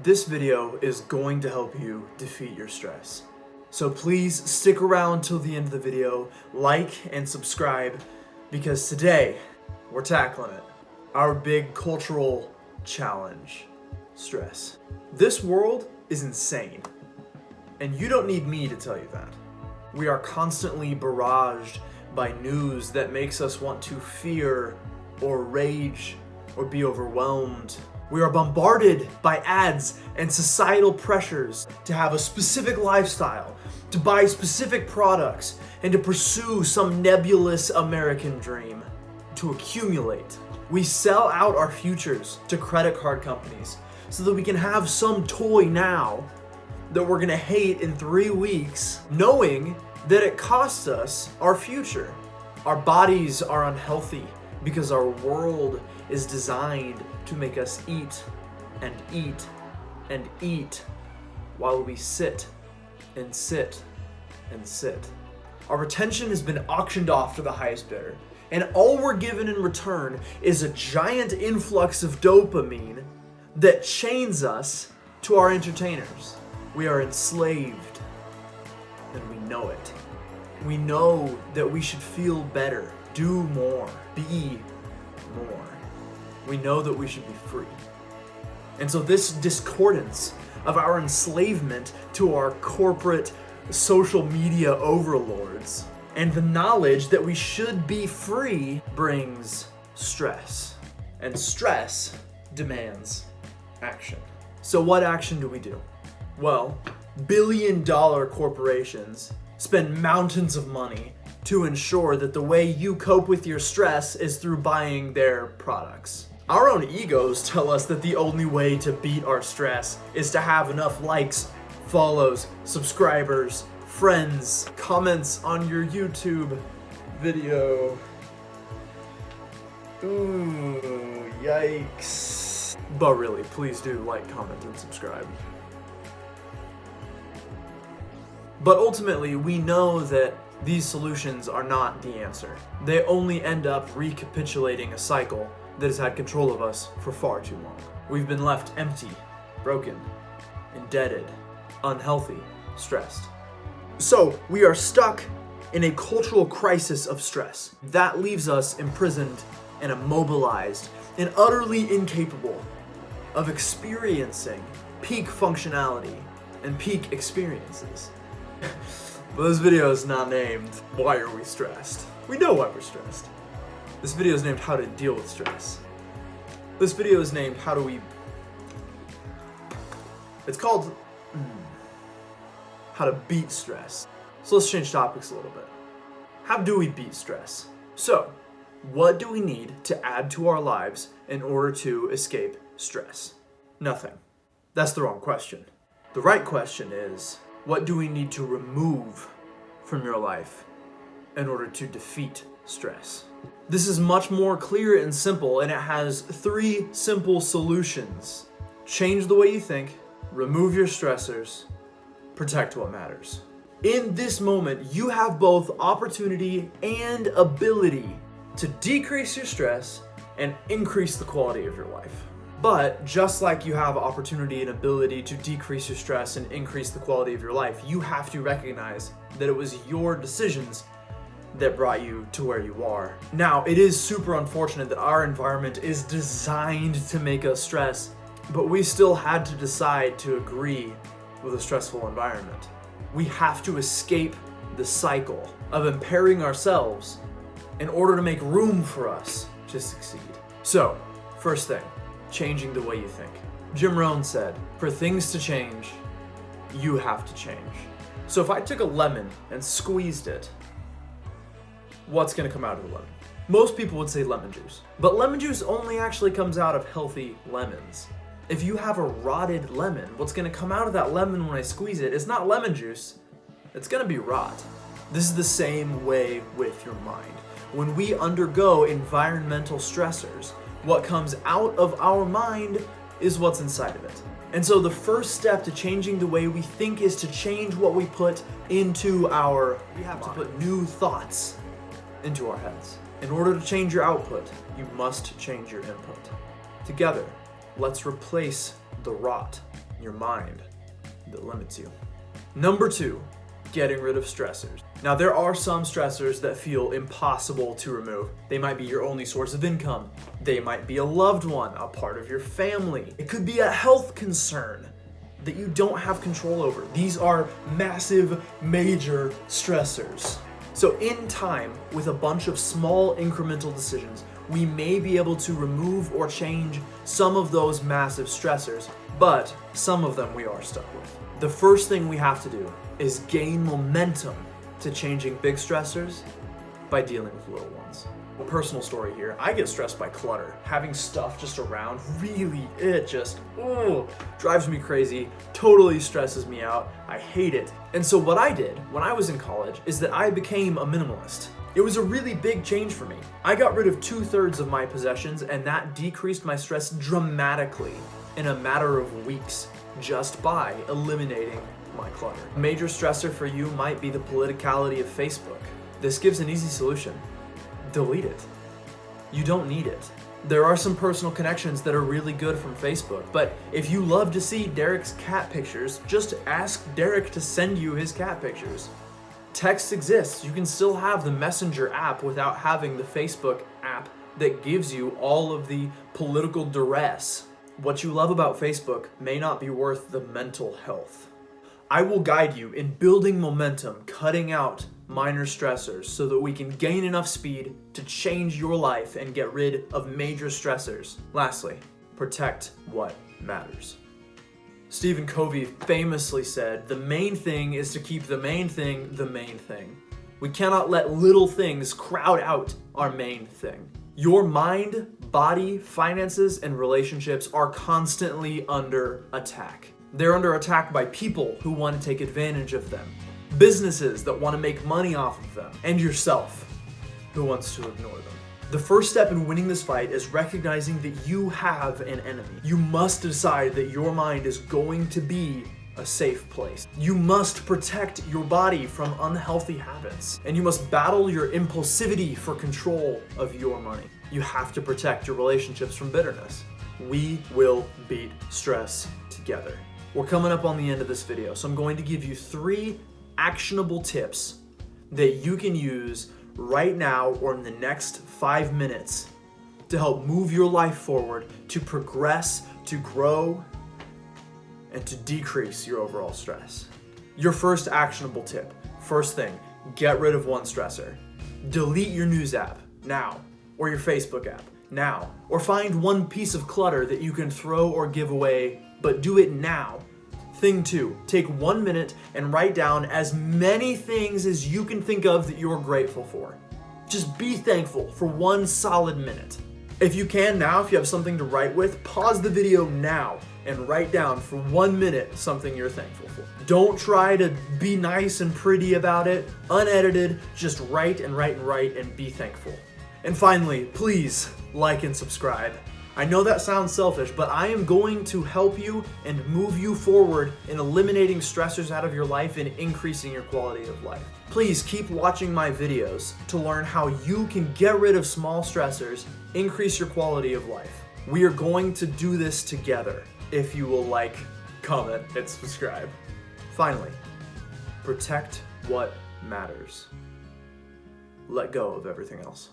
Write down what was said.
This video is going to help you defeat your stress. So please stick around till the end of the video, like and subscribe, because today we're tackling it. Our big cultural challenge, stress. This world is insane, and you don't need me to tell you that. We are constantly barraged by news that makes us want to fear or rage or be overwhelmed. We are bombarded by ads and societal pressures to have a specific lifestyle, to buy specific products, and to pursue some nebulous American dream, to accumulate. We sell out our futures to credit card companies so that we can have some toy now that we're gonna hate in 3 weeks, knowing that it costs us our future. Our bodies are unhealthy because our world is designed to make us eat and eat and eat while we sit and sit and sit. Our attention has been auctioned off to the highest bidder, and all we're given in return is a giant influx of dopamine that chains us to our entertainers. We are enslaved, and we know it. We know that we should feel better, do more, be more. We know that we should be free. And so this discordance of our enslavement to our corporate social media overlords and the knowledge that we should be free brings stress. And stress demands action. So what action do we do? Well, billion-dollar corporations spend mountains of money to ensure that the way you cope with your stress is through buying their products. Our own egos tell us that the only way to beat our stress is to have enough likes, follows, subscribers, friends, comments on your YouTube video. Ooh, yikes. But really, please do like, comment, and subscribe. But ultimately, we know that these solutions are not the answer. They only end up recapitulating a cycle that has had control of us for far too long. We've been left empty, broken, indebted, unhealthy, stressed. So we are stuck in a cultural crisis of stress. That leaves us imprisoned and immobilized and utterly incapable of experiencing peak functionality and peak experiences. But this video is not named, Why Are We Stressed? We know why we're stressed. This video is named How to Deal with Stress. This video is named How Do We... It's called How to Beat Stress. So let's change topics a little bit. How do we beat stress? So, what do we need to add to our lives in order to escape stress? Nothing. That's the wrong question. The right question is, what do we need to remove from your life in order to defeat stress? This is much more clear and simple, and it has 3 simple solutions. Change the way you think, remove your stressors, protect what matters. In this moment, you have both opportunity and ability to decrease your stress and increase the quality of your life. But just like you have opportunity and ability to decrease your stress and increase the quality of your life, you have to recognize that it was your decisions that brought you to where you are. Now, it is super unfortunate that our environment is designed to make us stress, but we still had to decide to agree with a stressful environment. We have to escape the cycle of impairing ourselves in order to make room for us to succeed. So, first thing, changing the way you think. Jim Rohn said, for things to change, you have to change. So if I took a lemon and squeezed it, what's gonna come out of the lemon? Most people would say lemon juice, but lemon juice only actually comes out of healthy lemons. If you have a rotted lemon, what's gonna come out of that lemon when I squeeze it is not lemon juice, it's gonna be rot. This is the same way with your mind. When we undergo environmental stressors, what comes out of our mind is what's inside of it. And so the first step to changing the way we think is to change what we put into our... We have to put new thoughts into our heads. In order to change your output, you must change your input. Together, let's replace the rot your mind that limits you. Number 2, getting rid of stressors. Now, there are some stressors that feel impossible to remove. They might be your only source of income. They might be a loved one, a part of your family. It could be a health concern that you don't have control over. These are massive, major stressors. So in time, with a bunch of small incremental decisions, we may be able to remove or change some of those massive stressors, but some of them we are stuck with. The first thing we have to do is gain momentum to changing big stressors by dealing with little ones. A personal story here, I get stressed by clutter. Having stuff just around, really, it just drives me crazy, totally stresses me out. I hate it. And so what I did when I was in college is that I became a minimalist. It was a really big change for me. I got rid of 2/3 of my possessions, and that decreased my stress dramatically in a matter of weeks just by eliminating my clutter. A major stressor for you might be the politicality of Facebook. This gives an easy solution. Delete it. You don't need it. There are some personal connections that are really good from Facebook, but if you love to see Derek's cat pictures, just ask Derek to send you his cat pictures. Text exists. You can still have the Messenger app without having the Facebook app that gives you all of the political duress. What you love about Facebook may not be worth the mental health. I will guide you in building momentum, cutting out minor stressors so that we can gain enough speed to change your life and get rid of major stressors. Lastly, protect what matters. Stephen Covey famously said, "The main thing is to keep the main thing the main thing." We cannot let little things crowd out our main thing. Your mind, body, finances, and relationships are constantly under attack. They're under attack by people who want to take advantage of them, businesses that want to make money off of them, and yourself who wants to ignore them. The first step in winning this fight is recognizing that you have an enemy. You must decide that your mind is going to be a safe place. You must protect your body from unhealthy habits, and you must battle your impulsivity for control of your money. You have to protect your relationships from bitterness. We will beat stress together. We're coming up on the end of this video, so I'm going to give you 3 actionable tips that you can use right now or in the next 5 minutes to help move your life forward, to progress, to grow, and to decrease your overall stress. Your first actionable tip. First thing, get rid of one stressor. Delete your news app now, or your Facebook app now, or find one piece of clutter that you can throw or give away, but do it now. Thing 2, take 1 minute and write down as many things as you can think of that you're grateful for. Just be thankful for 1 solid minute. If you can now, if you have something to write with, pause the video now and write down for 1 minute something you're thankful for. Don't try to be nice and pretty about it. Unedited, just write and write and write and be thankful. And finally, please like and subscribe. I know that sounds selfish, but I am going to help you and move you forward in eliminating stressors out of your life and increasing your quality of life. Please keep watching my videos to learn how you can get rid of small stressors, increase your quality of life. We are going to do this together if you will like, comment, and subscribe. Finally, protect what matters. Let go of everything else.